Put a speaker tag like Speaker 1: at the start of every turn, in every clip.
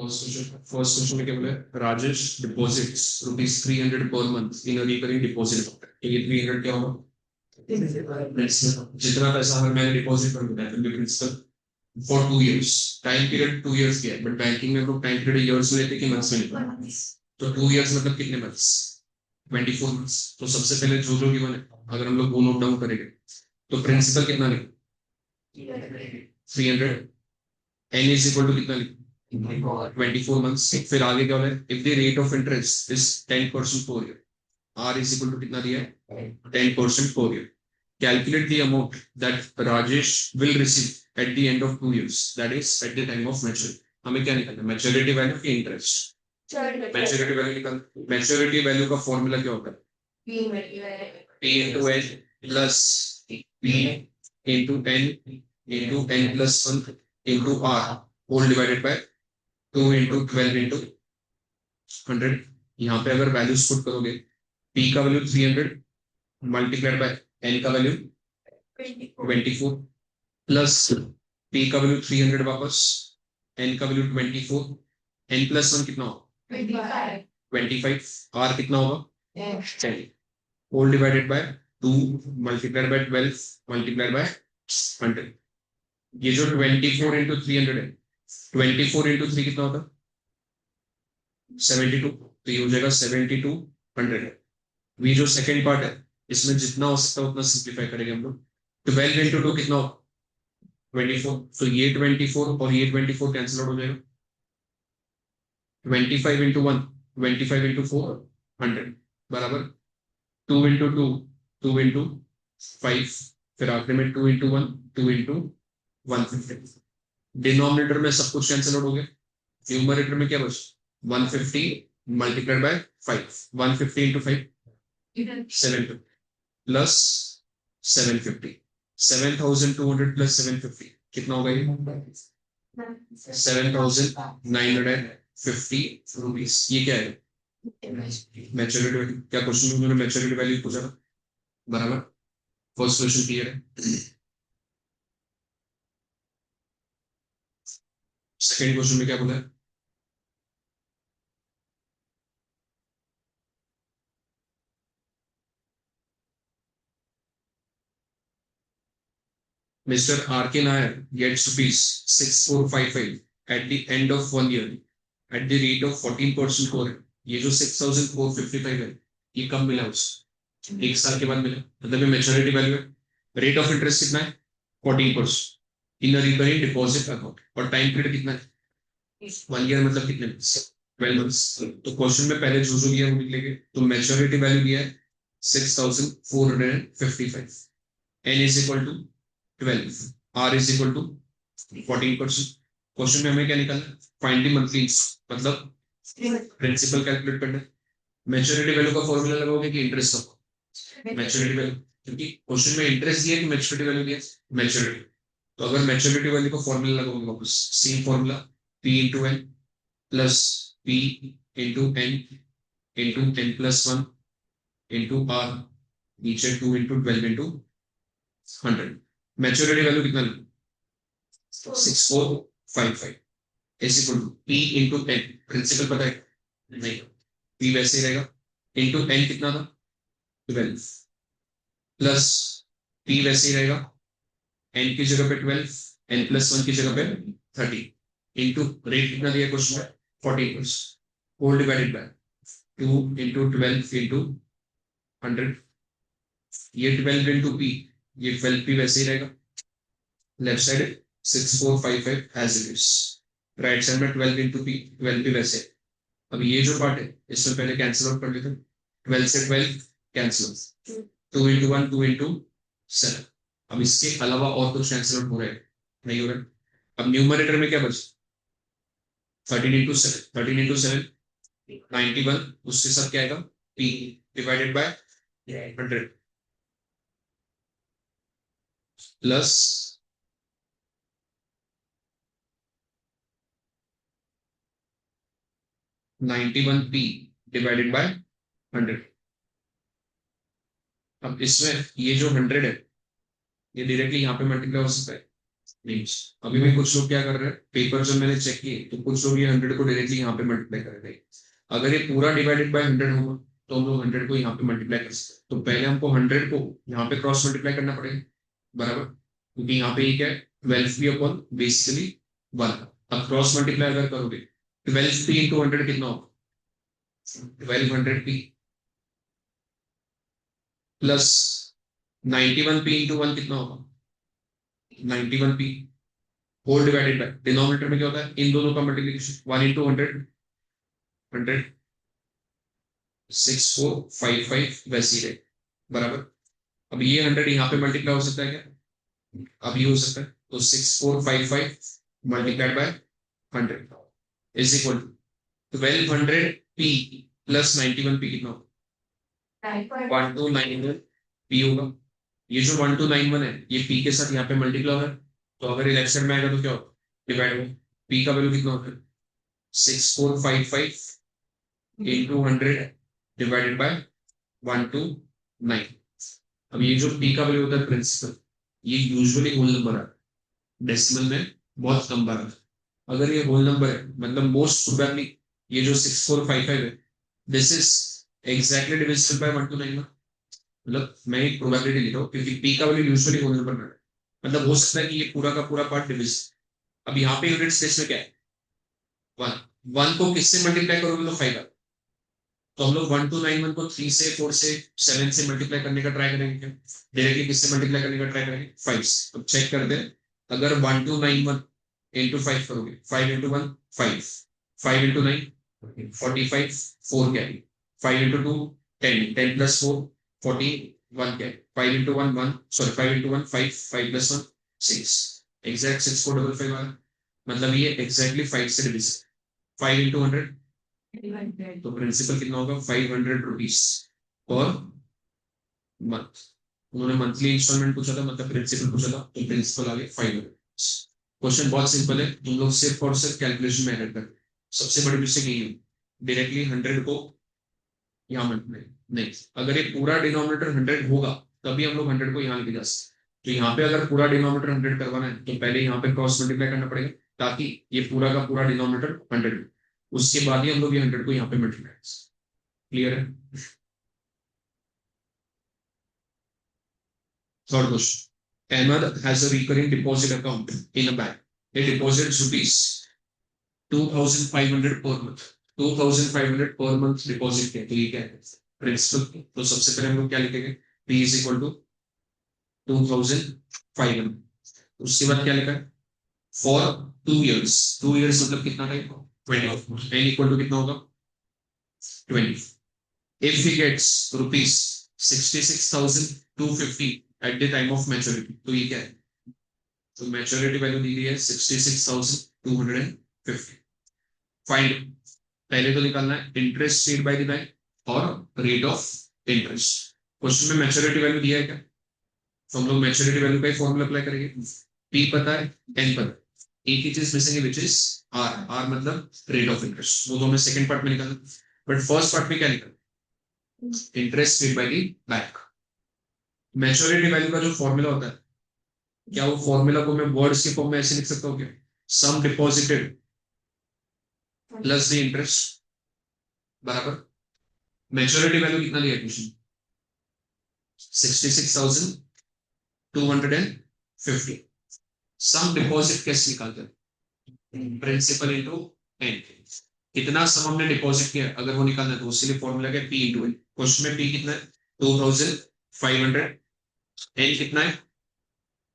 Speaker 1: First question में क्या बोला है? Rajesh deposits ₹300 per month in recurring deposit. ये 300 क्या होगा? जितना पैसा हर महीने डिपॉजिट कर देता है principal for 2 years. Time period 2 years की है, बट बैंकिंग में लोग टाइम पीरियड ईयर्स में लेते हैं कि मंथ्स में लेते हैं। तो 2 इयर्स मतलब कितने मंथ्स? 24 मंथ्स। तो सबसे पहले जो जो गिवन है अगर हम लोग वो नोट डाउन करेंगे तो प्रिंसिपल कितना लिखें? 300। एन इज इक्वल टू कितना लिखें? 24 मंथ्स। फिर आगे क्या हो रहा है? If the rate of interest is 10% per year, R is equal to कितना दिया है? 10% per year. Calculate the amount that Rajesh will receive at the end of 2 years, that is at the time of maturity. हमें क्या निकालना है? Maturity value की interest. Maturity value निकाल। Maturity value का फॉर्मूला क्या होता है? P into N plus P into N plus 1 into R whole divided by 2 into 12 into 100। यहाँ पे अगर वैल्यूज पुट करोगे, P का वैल्यू 300 मल्टीप्लाइड बाय N का वैल्यू 24 प्लस P का वैल्यू 300 वापस, N का वैल्यू 24, N प्लस 1 कितना होगा? 25। R कितना होगा? 10 whole divided by 2 multiplied by 12 multiplied by 100। ये जो 24 इंटू 300 है, 24 इंटू 3 कितना होता? 72। तो ये हो जाएगा 72 100। ये जो सेकेंड पार्ट है इसमें जितना हो सकता है उतना सिंप्लीफाई करेंगे हम लोग। 12 इंटू 2 कितना होगा? 24। तो ये 24 और ये 24 कैंसिल आउट हो जाएगा। 25 इंटू 1 25 इंटू 4 100 बराबर 2 इंटू 2 2 इंटू 5, फिर आखिर में 2 इंटू 1 2 इंटू 150। डिनोमिनेटर में सब कुछ कैंसिल आउट हो गया। न्यूमरेटर में क्या बच? 150 multiplied by 5। 150 into 5 750 plus 750। 7200 plus 750 कितना होगा? ये 7,950 रुपीज। ये क्या है? Maturity value. क्या क्वेश्चन में उन्होंने मैच्योरिटी वैल्यू पूछा था? बराबर। फर्स्ट क्वेश्चन क्लियर है। सेकंड क्वेश्चन में क्या बोला है? Mr. R.K. Nair gets rupees 6455 at the end of 1 year at the rate of 14% per annum। ये जो 6455 है ये कब मिला? उस एक साल के बाद मिला, मतलब ये मैच्योरिटी वैल्यू है। रेट ऑफ इंटरेस्ट कितना है? 14% इन रिकरिंग डिपॉजिट अकाउंट। और टाइम पीरियड कितना है? 1 ईयर मतलब कितने मंथ्स? 12 मंथ्स। तो क्वेश्चन में पहले जो दिया है वो लिख लेंगे। तो मैच्योरिटी वैल्यू दिया है 6455। N is equal to 12, R is equal to 14%। Question में हमें क्या निकालना है? फाइंड द मंथली मतलब प्रिंसिपल कैलकुलेट करना है। मैच्योरिटी वैल्यू का फॉर्मूला लगाओगे कि इंटरेस्ट का? मैच्योरिटी वैल्यू, क्योंकि क्वेश्चन में इंटरेस्ट दिया कि मैच्योरिटी वैल्यू दिया? मैच्योरिटी। तो अगर मैच्योरिटी वैल्यू का फॉर्मूला लगाओगे वापस same formula, P into N plus P into N into N plus 1 into R, नीचे 2 इंटू 12 इंटू 100। मैच्योरिटी वैल्यू कितना लिखो? 6455 is equal to P into N. Principal पता है? नहीं। पी वैसे ही रहेगा। इंटू एन कितना था? 12 प्लस पी वैसे ही रहेगा। एन की जगह पे 12, एन प्लस 1 की जगह पे 30 इंटू रेट कितना दिया क्वेश्चन में? 14%। Whole divided by 2 into 12 into 100। ये 12 इंटू पी, ये 12 पी वैसे ही रहेगा। Left side 6455 as it is, right side में 12 इंटू पी, 12 पी वैसे। अब ये जो पार्ट है इसमें पहले कैंसिल आउट कर लेते हैं। 12 से 12 कैंसिल, 2 इंटू 1 2 इंटू 7। अब इसके अलावा और कुछ कैंसिल आउट हो रहा है? नहीं हो रहा है। अब न्यूमरेटर में क्या बचे? 13 इंटू 7, 13 इंटू 7 91, उसके साथ क्या आएगा? P divided by 100 plus 91 P divided by 100। अब इसमें ये जो 100 है ये डायरेक्टली यहाँ पे मल्टीप्लाई हो सकता है। मीन्स अभी भी कुछ लोग क्या कर रहे हैं, पेपर जब मैंने चेक किए तो कुछ लोग ये 100 को डायरेक्टली यहाँ पे मल्टीप्लाई कर रहे हैं। अगर ये पूरा डिवाइडेड बाय 100 होगा तो हम लोग 100 को यहाँ पे मल्टीप्लाई कर सकते हैं। तो पहले हमको 100 को यहाँ पे क्रॉस मल्टीप्लाई करना पड़ेगा, बराबर, क्योंकि यहाँ पे ये क्या है, 12p अपॉन बेसिकली 1। अब क्रॉस मल्टीप्लाई अगर करोगे 12p इंटू 100 कितना होगा, 1200p प्लस 91p इंटू 1 कितना होगा, 91p whole divided by denominator में क्या होता है, इन दोनों का मल्टीप्लिकेशन 1 इंटू 100, 100 6455 वैसे ही रहे, बराबर। अब ये 100 यहाँ पे मल्टीप्लाई हो सकता है क्या, अब ये हो सकता है, तो 6455 multiplied by 100 is equal to 1200p plus 91p कितना होगा, 1291 p होगा। ये जो 1291 है ये p के साथ यहाँ पे मल्टीप्लाई हो रहा है, तो अगर ये लेफ्ट साइड में आएगा तो क्या होगा, डिवाइड होगा। p का वैल्यू कितना होता है, 6455 इंटू 100 डिवाइडेड बाय 129। अब ये जो p का वैल्यू होता है प्रिंसिपल, ये यूजुअली होल नंबर है, डेसिमल में बहुत कम बार है। अगर ये होल नंबर है मतलब मोस्ट प्रोबेबली ये जो 6455 है this is exactly divisible by 1291। मतलब मैं एक प्रोबेबिलिटी लिख रहा हूँ क्योंकि p का वैल्यू यूजुअली होल नंबर में है, मतलब हो सकता है कि ये पूरा का पूरा पार्ट डिविज। अब यहाँ पे यूनिट स्टेज में क्या है, 1। 1 को किससे मल्टीप्लाई करोगे तो 5 आएगा, तो हम लोग 1291 को 3 से 4 से 7 से मल्टीप्लाई करने का ट्राई करेंगे, डायरेक्टली किससे मल्टीप्लाई करने का ट्राई करेंगे, 5 से। अब चेक करते हैं, अगर 1291 इंटू 5 करोगे, 5 इंटू 1 5, 5 इंटू 9 45, 4 क्या है, 5 इंटू 2 10, 10 प्लस 4 41 क्या है, 5 into 1 1, sorry 5 into 1 5, 5 plus 1 6, exact 6455 वाला, मतलब ये एग्जैक्टली 5 से डिविज 5 इंटू 100, तो प्रिंसिपल कितना होगा, 500 रुपीज पर मंथ। उन्होंने मंथली इंस्टॉलमेंट पूछा था, मतलब प्रिंसिपल पूछा था, तो प्रिंसिपल आ गया 500। क्वेश्चन बहुत सिंपल है, तुम लोग सिर्फ और सिर्फ कैलकुलेशन में एड कर, सबसे बड़ी मिस्टेक यही है, डायरेक्टली 100 को यहाँ मल्टीप्लाई नहीं। अगर ये पूरा डिनोमिनेटर 100 होगा तभी हम लोग 100 को यहाँ लेके जा सकते। तो यहाँ पे अगर पूरा डिनोमिनेटर 100 करवाना है तो पहले यहाँ पे क्रॉस मल्टीप्लाई करना पड़ेगा ताकि ये पूरा का पूरा डिनोमिनेटर 100 हो, उसके बाद ही हम लोग ये 100 को यहाँ पे मल्टीप्लाई। क्लियर है। Third question, Ahmed has a recurring deposit account in a bank. He deposits rupees 2,500 per month. 2,500 per month deposit किया, तो ये क्या है, प्रिंसिपल। तो सबसे पहले हम लोग क्या लिखेंगे, P इज इक्वल टू 2,500। उसके बाद क्या लिखा है, फॉर 2 years, 2 years मतलब कितना टाइम, 20, एन इक्वल टू कितना होगा 20। If he gets rupees 66,250 at the time of maturity, तो ये क्या है, तो मैच्योरिटी वैल्यू दी गई है 66,250। फाइंड, पहले तो निकालना है interest paid by the bank और रेट ऑफ इंटरेस्ट। क्वेश्चन में मैच्योरिटी वैल्यू दिया है क्या, तो हम लोग मैच्योरिटी वैल्यू का ही फॉर्मूला अप्लाई करेंगे। पी पता है, एन पता है, एक ही चीज मिसिंग है विच इज आर। आर मतलब रेट ऑफ इंटरेस्ट, वो तो हमें सेकंड पार्ट में निकालना, बट फर्स्ट पार्ट में क्या निकालना, interest paid by the bank. Maturity value का जो फॉर्मूला होता है, क्या वो फॉर्मूला को मैं वर्ड्स के फॉर्म में ऐसे लिख सकता हूँ क्या, सम डिपॉजिटेड प्लस द इंटरेस्ट बराबर मैच्योरिटी वैल्यू कितना दिया क्वेश्चन, 66,250। सम डिपॉजिट कैसे निकालते हैं, प्रिंसिपल इंटू एन। कितना सम हमने डिपॉजिट किया अगर वो निकालना है तो उसके लिए फॉर्मूला क्या, पी इंटू एन। क्वेश्चन में पी कितना है 2,500, एन कितना है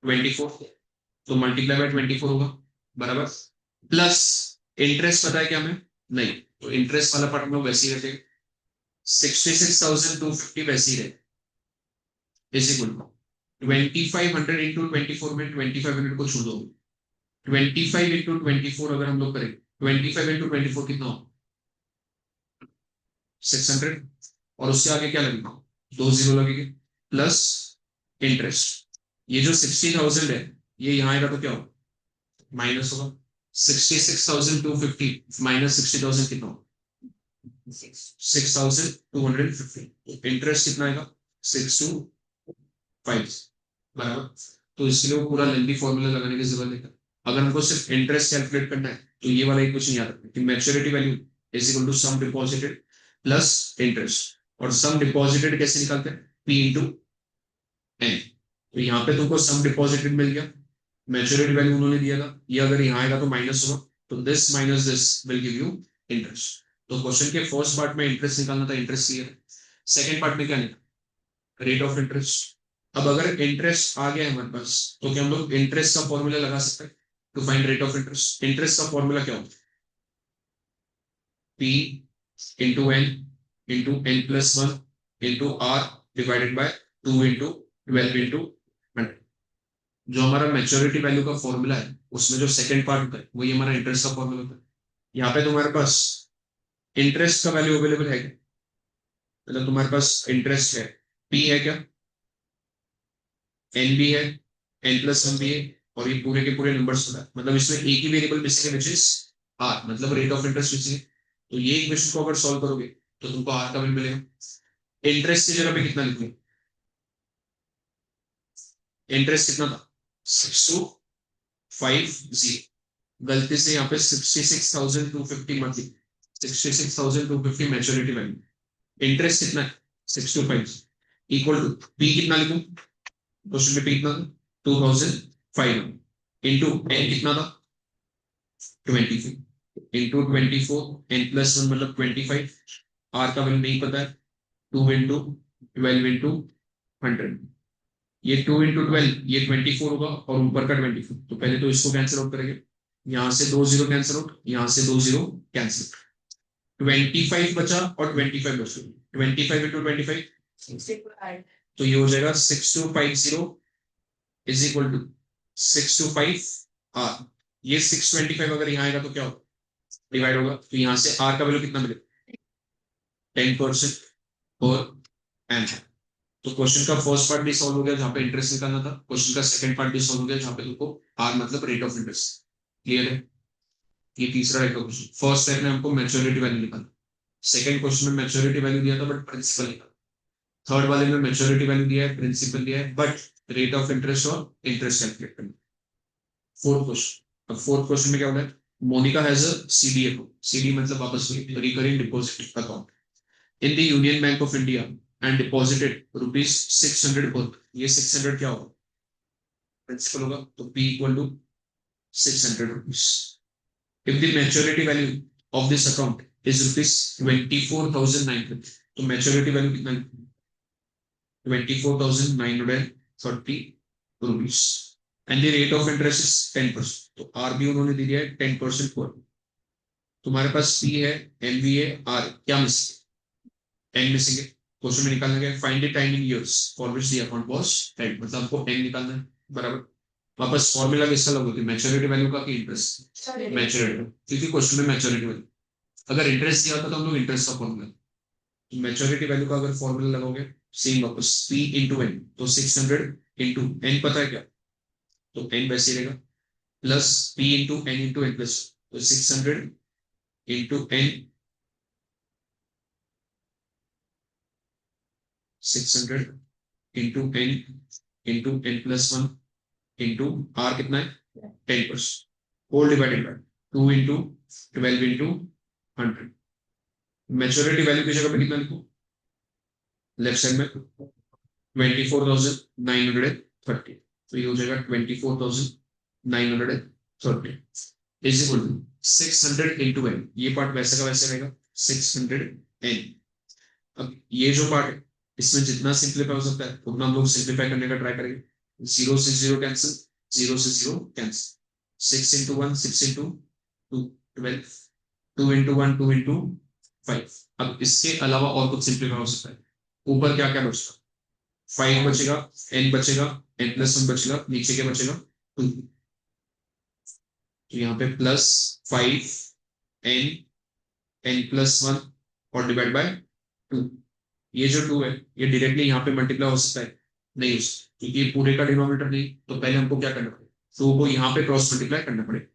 Speaker 1: 24, तो मल्टीप्लाई बाय 24 होगा बराबर, प्लस इंटरेस्ट पता है क्या हमें, नहीं, तो इंटरेस्ट वाला पार्ट हम लोग वैसे ही रखेंगे, 66,250 वैसे ही रहे, इज इक्वल टू 2500 इंटू 24 में 2500 को छोड़ दो, 25 इंटू 24 अगर हम लोग करें, 25 इंटू 24 कितना हो 600, और उससे आगे क्या लगेगा, 2 जीरो लगेंगे, प्लस इंटरेस्ट। ये जो 60,000 है ये यहाँ आएगा तो क्या होगा, माइनस होगा, 66,250 माइनस 60,000 कितना होगा 6,250। इंटरेस्ट कितना आएगा 625 बराबर। तो इसके लिए वो पूरा लेंथी फॉर्मूला लगाने की जरूरत नहीं है। अगर हमको सिर्फ इंटरेस्ट कैलकुलेट करना है तो ये वाला इक्वेशन याद रखना कि maturity value is equal to sum deposited plus interest. और सम डिपॉजिटेड कैसे निकालते हैं? P into N. तो यहाँ पे तुमको सम डिपॉजिटेड मिल गया, मैच्योरिटी वैल्यू उन्होंने दिया था, ये अगर यहाँ आएगा तो माइनस होगा, तो this minus this will give you interest. तो क्वेश्चन के फर्स्ट पार्ट में इंटरेस्ट निकालना था, इंटरेस्ट क्लियर। सेकंड पार्ट में क्या निकाला? Rate of interest. अब अगर इंटरेस्ट आ गया हमारे पास तो क्या हम लोग इंटरेस्ट का फॉर्मूला लगा सकते हैं to find rate of interest? Interest का फॉर्मूला क्या होता है? P into N into N plus one into R divided by 2 into 12 into 100। जो हमारा मेच्योरिटी वैल्यू का फॉर्मूला है उसमें जो सेकंड पार्ट होता है वही हमारा इंटरेस्ट का फॉर्मूला होता है। यहाँ पे तुम्हारे पास इंटरेस्ट का वैल्यू अवेलेबल है क्या? मतलब तुम्हारे पास इंटरेस्ट है, पी है क्या, एन भी है, एन प्लस वन भी है, और ये पूरे के पूरे नंबर्स होता है। मतलब इसमें एक ही वेरिएबल मिसिंग है विच इज आर, मतलब रेट ऑफ इंटरेस्ट मिसिंग है। तो ये इक्वेशन को अगर सॉल्व करोगे तो तुमको आर का वैल्यू मिलेगा। इंटरेस्ट की जगह पे कितना लिखोगे? इंटरेस्ट कितना था? 6250। गलती से यहाँ पे 66,250 मत लिख, 66,250 मैच्योरिटी वैल्यू। इंटरेस्ट कितना है? 625 इक्वल टू पी कितना लिखूं? क्वेश्चन में पी कितना था? 2005 इंटू एन कितना था? 24 इंटू 24 एन प्लस वन मतलब 25। आर का वैल्यू नहीं पता है, 2 इंटू 12 इंटू 100। ये 2 इंटू 12 ये 24 होगा और ऊपर का 24, तो पहले तो इसको कैंसिल आउट करेंगे। यहाँ से 2 जीरो कैंसिल आउट, यहाँ से 2 जीरो कैंसिल, 25 बचा और 25 बचा। 25 इंटू 25 तो ये हो जाएगा 6250 इज इक्वल टू 625 आर। ये 625 अगर यहाँ आएगा तो क्या होगा? डिवाइड होगा, तो यहाँ से आर का वैल्यू कितना मिलेगा? 10% और एम। तो क्वेश्चन का फर्स्ट पार्ट भी सॉल्व हो गया जहां पे इंटरेस्ट निकालना था, क्वेश्चन का सेकंड पार्ट भी सॉल्व हो गया जहां पे तुमको आर मतलब रेट ऑफ इंटरेस्ट। क्लियर है? ये तीसरा टाइप का क्वेश्चन। फर्स्ट टाइप में हमको मैच्योरिटी वैल्यू निकालना, सेकंड क्वेश्चन में मैच्योरिटी वैल्यू दिया था बट प्रिंसिपल निकाला, थर्ड वाले में मैच्योरिटी वैल्यू दिया है, प्रिंसिपल दिया है, बट रेट ऑफ इंटरेस्ट और इंटरेस्ट कैलकुलेट करना। फोर्थ क्वेश्चन, अब फोर्थ क्वेश्चन में क्या होता है? Monica has a CDA, CD मतलब वापस recurring deposit account in the Union Bank of India and deposited rupees 600 पर। ये 600 क्या होगा? प्रिंसिपल होगा, तो P equal to 600 rupees. If the maturity value of this account is rupees 24,930, तो maturity value कितना? 24,930 rupees. And the rate of interest is 10%, तो are भी उन्होंने दे दिया है 10% पर। तुम्हारे पास पी है, एन भी है, आर क्या मिसिंग? एन मिसिंग है। क्वेश्चन में निकालना क्या? Find the time in years for which the account was held, मतलब हमको एन निकालना है। बराबर। वापस फॉर्मूला किसका लगा होती है? मैच्योरिटी वैल्यू का कि इंटरेस्ट? मैच्योरिटी, क्योंकि क्वेश्चन में मैच्योरिटी वैल्यू, अगर इंटरेस्ट दिया होता तो हम लोग इंटरेस्ट का फॉर्मूला, तो मैच्योरिटी वैल्यू का अगर फॉर्मूला लगाओगे सेम वापस पी इंटू एन, तो 600 इंटू एन पता है क्या, तो एन वैसे रहेगा, plus P into N plus, तो 600 into N plus one into R कितना है? 10%, whole divided by 2 into 12 into 100। Maturity value की जगह पे कितना लिखो? लेफ्ट साइड में 24,930, तो ये हो जाएगा 24,930 is equal to 600 into N. ये पार्ट वैसे का वैसे रहेगा 600 एन। अब ये जो पार्ट है इसमें जितना सिंप्लीफाई हो सकता है उतना हम लोग सिंप्लीफाई करने का ट्राई करेंगे। 0 से 0 कैंसिल, 0 से 0 cancel, 6 into 1 6 into 2 12, 2 into 1 2 into 5। अब इसके अलावा और कुछ सिंप्लीफाई हो सकता है। ऊपर क्या क्या बचेगा? 5 बचेगा, एन बचेगा, एन प्लस वन बचेगा, नीचे क्या बचेगा? 2। तो यहाँ पे +5 एन एन प्लस वन और डिवाइड बाय 2। ये जो 2 है ये डायरेक्टली यहाँ पे मल्टीप्लाई हो सकता है? नहीं हो सकता, क्योंकि ये पूरे का डिनोमिनेटर नहीं, तो पहले हमको क्या करना पड़ेगा? 2 को यहाँ पे क्रॉस मल्टीप्लाई करना पड़ेगा।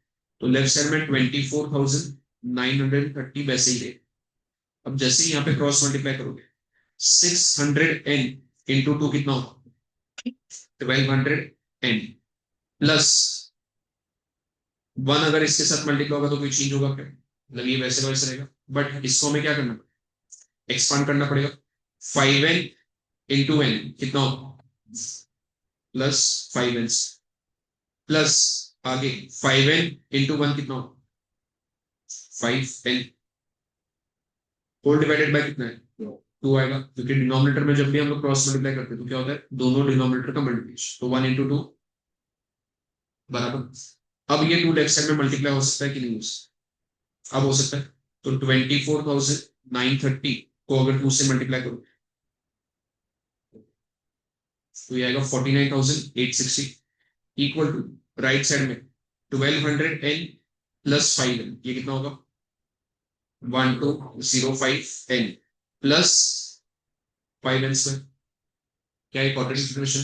Speaker 1: तो लेफ्ट साइड में 24,930 वैसे ही रहे। अब जैसे ही यहाँ पे क्रॉस मल्टीप्लाई करोगे 600 एन इंटू 2 कितना होगा? 1200 एन प्लस 1 अगर इसके साथ मल्टीप्लाई होगा तो कोई चेंज होगा क्या? मतलब ये वैसे वैसे रहेगा, बट इसको हमें क्या करना पड़ेगा? एक्सपांड करना पड़ेगा। 5n इंटू एन कितना होगा? प्लस 5n प्लस आगे 5n इंटू 1 कितना होगा? 5n होल डिवाइडेड बाय कितना है? 2 आएगा, क्योंकि डिनोमिनेटर में जब भी हम लोग क्रॉस मल्टीप्लाई करते हैं तो क्या होता है? दोनों डिनोमिनेटर का मल्टीप्लिकेशन, तो 1 इंटू 2 बराबर। अब ये 2 लेफ्ट साइड में मल्टीप्लाई हो सकता है कि नहीं हो सकता? अब हो सकता है। तो 24,930 को अगर 2 से मल्टीप्लाई करो तो ये आएगा 49,860 इक्वल टू राइट साइड में 1200n प्लस 5n, ये कितना होगा? 1205n plus 5n square. क्या है क्वाड्रेटिक इक्वेशन?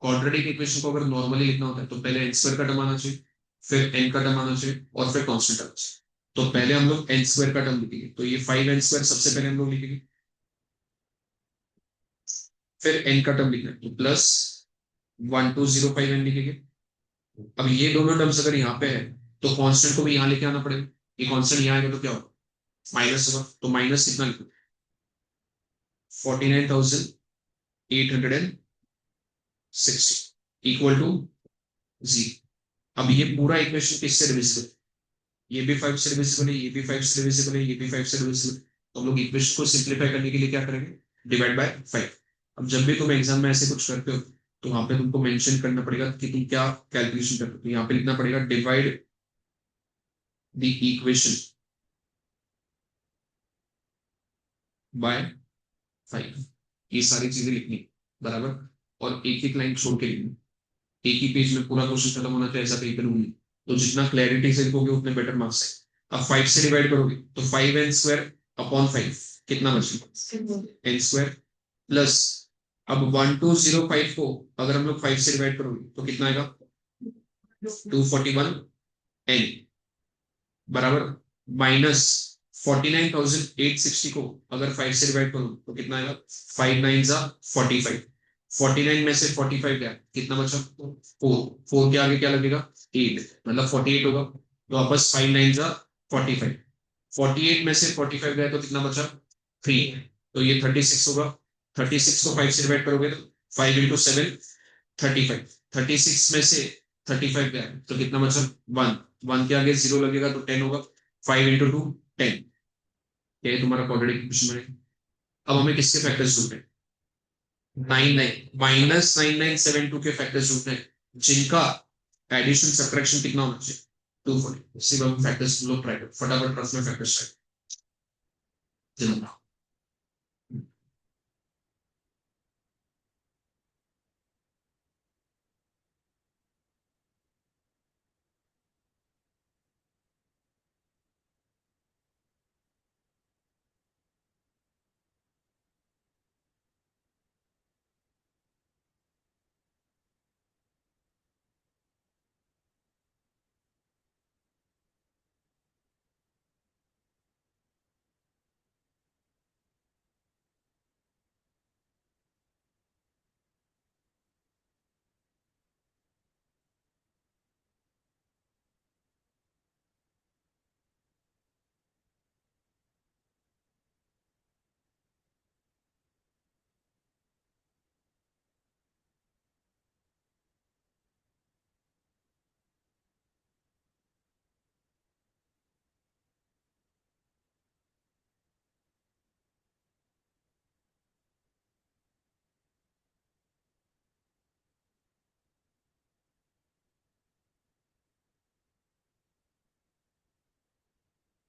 Speaker 1: क्वाड्रेटिक इक्वेशन को अगर नॉर्मली लिखना होता है तो पहले एन स्क्वायर का टर्म आना चाहिए, फिर एन का टर्म आना चाहिए और फिर कांस्टेंट आना चाहिए। तो पहले हम लोग एन स्क्वायर का टर्म लिखेंगे, तो ये 5n स्क्वायर सबसे पहले हम लोग लिखेंगे, फिर एन का टर्म लिखना है तो प्लस 1205n लिखेंगे। अब ये दोनों टर्म्स अगर यहाँ पे है तो कांस्टेंट को भी यहाँ लेके आना पड़ेगा। ये कांस्टेंट यहाँ आएगा तो क्या होगा? माइनस होगा, तो माइनस कितना लिखो? 49,860 इक्वल टू जी। अब ये पूरा इक्वेशन किससे डिविजिबल? ये भी 5 से डिविजिबल है, ये भी 5 से डिविजिबल है, ये भी 5 से डिविजिबल है। तो हम लोग इक्वेशन को सिंप्लीफाई करने के लिए क्या करेंगे? Divide by 5। अब जब भी तुम एग्जाम में ऐसे कुछ करते हो तो वहां पे तुमको मेंशन करना पड़ेगा कि तुम क्या कैलकुलेशन करते हो। तो यहाँ पे लिखना पड़ेगा डिवाइड द इक्वेशन बाय 5। ये सारी चीजें लिखनी बराबर, और एक एक लाइन छोड़ के लिखनी। एक ही पेज में पूरा क्वेश्चन खत्म होना चाहिए, ऐसा कहीं पे रूल नहीं। तो जितना क्लैरिटी से लिखोगे उतने बेटर मार्क्स है। अब 5 से डिवाइड करोगे तो 5n स्क्वायर अपॉन 5 कितना बचेगा? n स्क्वायर प्लस, अब 1205 को अगर हम लोग 5 से डिवाइड करोगे तो कितना आएगा? 241n बराबर, माइनस 49,860 को अगर 5 से डिवाइड करो तो कितना आएगा? 5 9 जा 45, 49 में से 45 गया, कितना बचा? 4, 4 के आगे क्या लगेगा? 8, मतलब 48 होगा। तो वापस 5 9 जा 45, 48 में से 45 गया तो कितना बचा? 3, तो ये 36 होगा। 36 को 5 से डिवाइड करोगे तो 5 इंटू 7 35, 36 में से 35 गया तो कितना बचा? 1, 1 के आगे 0 लगेगा तो 10 होगा। 5 इंटू 2 10, ये तुम्हारा क्वाड्रेटिक इक्वेशन बनेगा। अब हमें किसके फैक्टर्स ढूंढने हैं? 99 माइनस 9972 के फैक्टर्स ढूंढने हैं, जिनका एडिशन सब्ट्रैक्शन कितना होना चाहिए? 240। इसी हम फैक्टर्स लोग ट्राई करो, फटाफट रफ में फैक्टर्स ट्राई।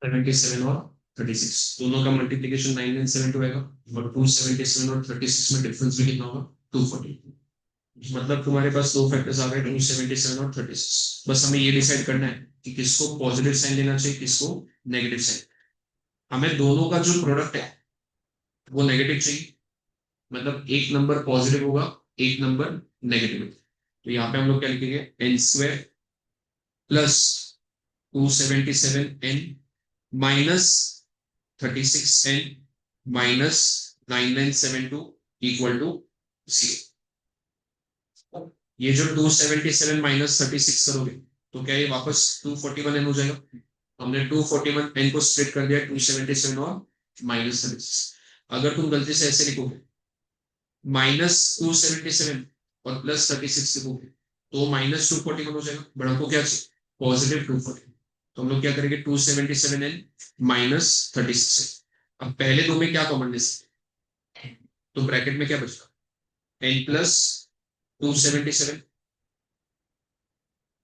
Speaker 1: 77 और 36 दोनों का मल्टीप्लीकेशन 9 एंड 7 आएगा, और 277 और 36 में डिफरेंस भी कितना होगा? 240। मतलब तुम्हारे पास दो फैक्टर्स आ गए, 277 और 36। बस हमें ये डिसाइड करना है कि किसको पॉजिटिव साइन देना चाहिए, किसको नेगेटिव साइन। हमें दोनों का जो प्रोडक्ट है वो नेगेटिव चाहिए, मतलब एक नंबर पॉजिटिव होगा, एक नंबर नेगेटिव। तो यहाँ पे हम लोग क्या लिखेंगे? N square plus 277n minus 36n minus 9972 equal to 0। ये जो 277 माइनस 36 करोगे तो क्या ये वापस 241 हो जाएगा। हमने 241 को स्प्लिट कर दिया 277 और माइनस 36। अगर तुम गलती से ऐसे लिखोगे -277 और +36 लिखोगे तो -241 हो जाएगा, बट हमको क्या चाहिए +240। तो हम लोग क्या करेंगे 277 एन -36। अब पहले दो में क्या कॉमन ले सकते, तो ब्रैकेट में क्या बचता n+277,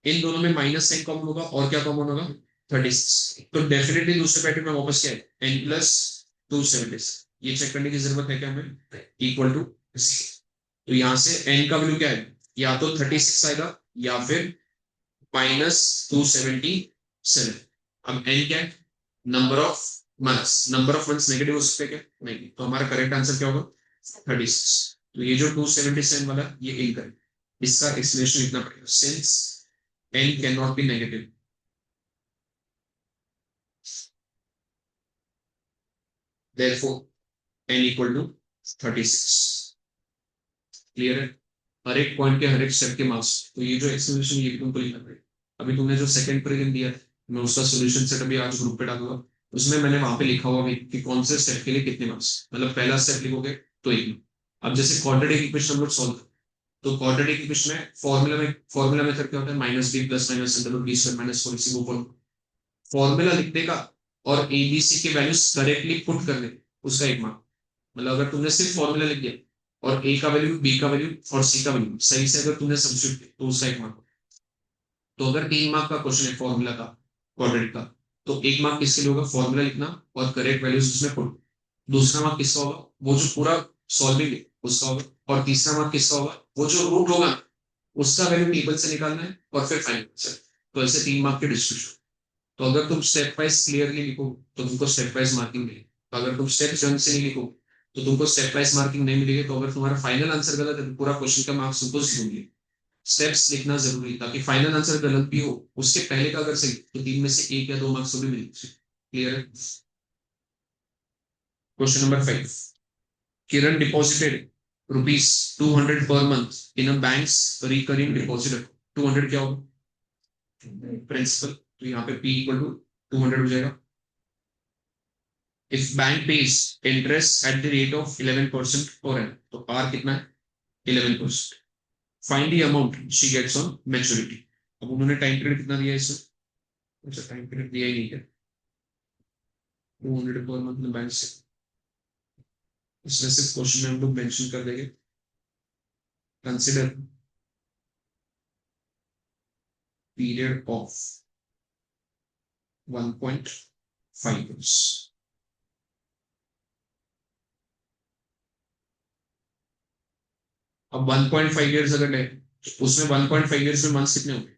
Speaker 1: इन दोनों में माइनस साइन कॉमन होगा और क्या कॉमन होगा 36। तो डेफिनेटली दूसरे ब्रैकेट में वापस क्या है n+277। ये चेक करने की जरूरत है क्या हमें, इक्वल टू। तो यहां से n का वैल्यू क्या है, या तो 36 आएगा या फिर -277। अब n क्या है, नंबर ऑफ मंथ्स नेगेटिव हो सकते हैं क्या, नहीं, तो हमारा करेक्ट आंसर क्या होगा 36। तो ये जो 277 वाला ये इनकरेक्ट, इसका एक्सप्लेनेशन लिखना पड़ेगा since n cannot be negative। therefore n equal to 36। Clear है, हर एक पॉइंट के हर एक स्टेप के मार्क्स। तो ये जो एक्सप्लेनेशन ये भी तुमको लिखना पड़ेगा। अभी तुमने जो सेकंड प्रीलिम दिया था मैं उसका सॉल्यूशन सेट अभी आज ग्रुप पे डालूंगा, उसमें मैंने वहां पे लिखा हुआ भी कि कौन से स्टेप के लिए कितने मार्क्स, मतलब पहला स्टेप लिखोगे तो एक। अब जैसे क्वाड्रेटिक इक्वेशन हम लोग सॉल्व, तो क्वाड्रेटिक इक्वेशन में फॉर्मूला मेथड क्या होता है, -b + -b² - 4ac वो फॉर्मूला लिखने का और एबीसी के वैल्यूज करेक्टली पुट करने उसका एक मार्क। मतलब अगर तुमने सिर्फ फॉर्मूला लिख दिया और ए का वैल्यू, बी का वैल्यू और सी का वैल्यू सही से अगर तुमने सब्स्टिट्यूट किया तो उसका एक मार्क। तो अगर 3 मार्क का क्वेश्चन है फॉर्मूला का, क्वाड्रेटिक का, तो एक मार्क किसके लिए होगा फॉर्मूला लिखना और करेक्ट वैल्यूज उसमें पुट। दूसरा मार्क किसका होगा, वो जो पूरा सॉल्विंग है उसका होगा। और तीसरा मार्क किसका होगा, वो जो रूट होगा उसका वैल्यू टेबल से निकालना है और फिर फाइनल आंसर। तो ऐसे 3 मार्क के डिस्ट्रीब्यूशन। तो अगर तुम स्टेप वाइज क्लियरली लिखो तो तुमको स्टेप वाइज मार्किंग मिलेगी। तो अगर तुम स्टेप ढंग से नहीं लिखो तो तुमको स्टेप वाइज मार्किंग नहीं मिलेगी। तो अगर तुम्हारा फाइनल आंसर गलत है तो पूरा क्वेश्चन का मार्क्स तुमको 0 मिलेगा। स्टेप्स लिखना जरूरी है ताकि फाइनल आंसर गलत भी हो उसके पहले का अगर सही तो 3 में से 1 या 2 मार्क्स तो भी मिलेंगे। क्लियर है। Question number 5, Kiran deposited ₹200 per month in a bank's recurring deposit account। 200 क्या होगा प्रिंसिपल, तो यहाँ पे P इक्वल टू 200 हो जाएगा। If bank pays interest at the rate of 11% per annum, तो R कितना है 11%। Find the amount she gets on maturity. अब उन्होंने टाइम पीरियड कितना दिया है इसमें, अच्छा टाइम पीरियड दिया ही नहीं है। 200 पर मंथ में बैंक से, इसमें सिर्फ क्वेश्चन में हम लोग मेंशन कर देंगे कंसिडर पीरियड ऑफ 1.5 years। अब 1.5 years अगर ले उसमें 1.5 years में मंथ्स कितने होंगे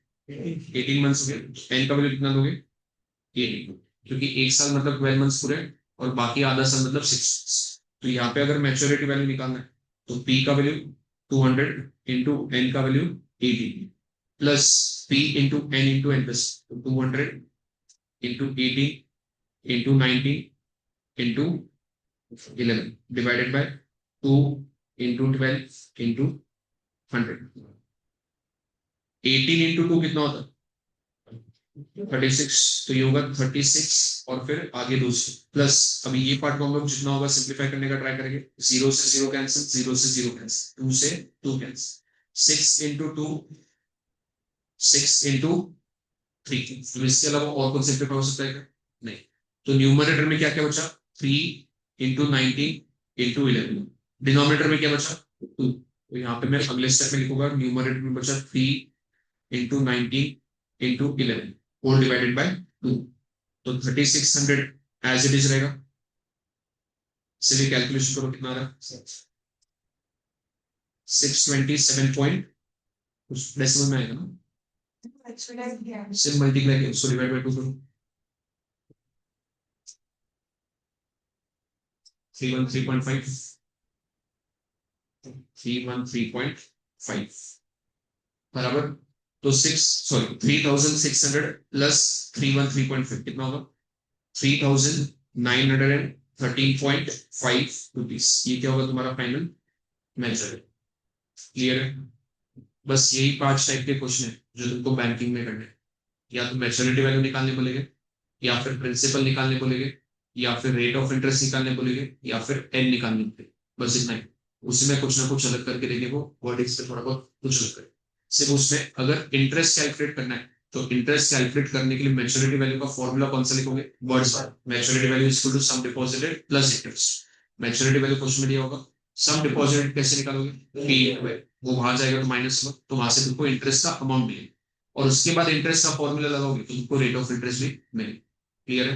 Speaker 1: 18 मंथ्स हो गए। एन का वैल्यू कितना दोगे 18, क्योंकि एक साल मतलब 12 मंथ्स पूरे और बाकी आधा साल मतलब 6। तो यहाँ पे अगर मैच्योरिटी वैल्यू निकालना है तो पी का वैल्यू 200 इंटू एन का value 18 plus P into N plus 200 into 18 into 19 into 11 divided by 2 into 12 into 100। 18 into 2 कितना होता है 36। तो ये होगा 36 और फिर आगे दूसरी प्लस। अभी ये पार्ट को हम लोग जितना होगा सिंप्लीफाई करने का ट्राई करेंगे। 0 से 0 कैंसिल, 0 से 0 कैंसिल, 2 से 2 कैंसिल, 6 इंटू 2 6 इंटू 3। तो इसके अलावा और कौन सिंप्लीफाई हो सकता है क्या, नहीं। तो न्यूमरेटर में क्या क्या बचा 3 इंटू 19 इंटू 11। डिनोमिनेटर में क्या बचा 2। तो यहाँ पे मैं अगले स्टेप में लिखूंगा न्यूमरेटर में बचा 3 into 19 into 11 whole divided by 2। तो 3600 एज इट इज रहेगा। इसलिए कैलकुलेशन करो कितना आ रहा है 627 पॉइंट कुछ डेसिमल में आएगा ना, सिर्फ मल्टीप्लाई किया उसको डिवाइड बाय 2 करो 313.5 313.5 बराबर। तो 3600 प्लस 313.5 कितना होगा 3913.5 रुपीज। ये क्या होगा तुम्हारा फाइनल मेजर। क्लियर है। बस यही 5 टाइप के क्वेश्चन है जो तुमको बैंकिंग में करने हैं। या तो मैच्योरिटी वैल्यू निकालने बोलेंगे, या फिर प्रिंसिपल निकालने बोलेंगे, या फिर रेट ऑफ इंटरेस्ट निकालने बोलेंगे, या फिर एन निकालने बोलेंगे। बस इतना ही। उसमें कुछ ना कुछ अलग करके देंगे, वो वर्डिंग्स पे थोड़ा बहुत कुछ अलग करें। सिर्फ उसमें अगर इंटरेस्ट कैलकुलेट करना है तो इंटरेस्ट कैलकुलेट करने के लिए मैच्योरिटी वैल्यू का फॉर्मूला कौन सा लिखोगे? वर्ड्स वाला। Maturity value is equal to sum deposited plus interest. Maturity value question में दिया होगा। सम डिपॉजिटेड कैसे निकालोगे? पी वो वहां जाएगा तो माइनस होगा, तो वहां से तुमको इंटरेस्ट का अमाउंट मिलेगा, और उसके बाद इंटरेस्ट का फॉर्मूला लगाओगे तो तुमको रेट ऑफ इंटरेस्ट भी मिलेगा। क्लियर है?